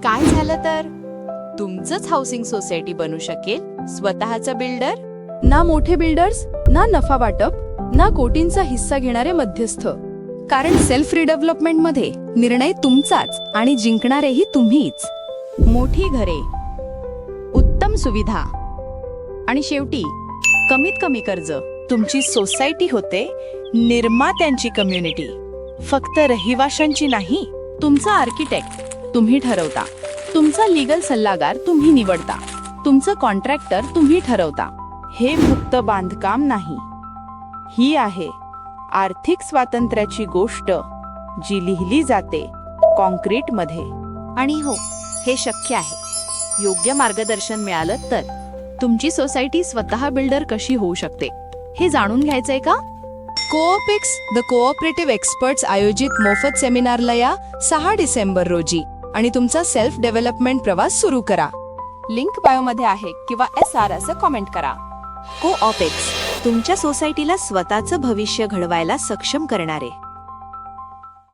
काय झालं तर तुमचंच हाऊसिंग सोसायटी बनू शकेल स्वतःचा बिल्डर? ना मोठे बिल्डर्स, ना नफा वाटप, ना कोटींचा हिस्सा घेणारे मध्यस्थ. कारण सेल्फ रिडेव्हलपमेंट मध्ये निर्णय तुमचाच आणि जिंकणारेही तुम्हीच. मोठी घरे, उत्तम सुविधा आणि शेवटी कमीत कमी कर्ज. तुमची सोसायटी होते निर्मात्यांची कम्युनिटी, फक्त रहिवाशांची नाही. तुमचा आर्किटेक्ट तुम्ही ठरवता, तुमचा लीगल सल्लागार तुम्ही निवडता, तुमचं कॉन्ट्रॅक्टर तुम्ही ठरवता. हे फक्त बांधकाम नाही, ही आहे आर्थिक स्वातंत्र्याची गोष्ट जी लिहिली जाते कॉन्क्रीट मध्ये. आणि हो, हे शक्य आहे. योग्य मार्गदर्शन मिळालं तर तुमची सोसायटी स्वतः बिल्डर कशी होऊ शकते हे जाणून घ्यायचंय का? कोऑपिक्स द कोऑपरेटिव्ह एक्सपर्ट्स आयोजित मोफत सेमिनारला या 6 डिसेंबर रोजी आणि तुमचा सेल्फ डेव्हलपमेंट प्रवास सुरू करा. लिंक बायोमध्ये आहे किंवा SR असं कॉमेंट करा. कोऑपेक्स, तुमच्या सोसायटीला स्वतःचं भविष्य घडवायला सक्षम करणारे.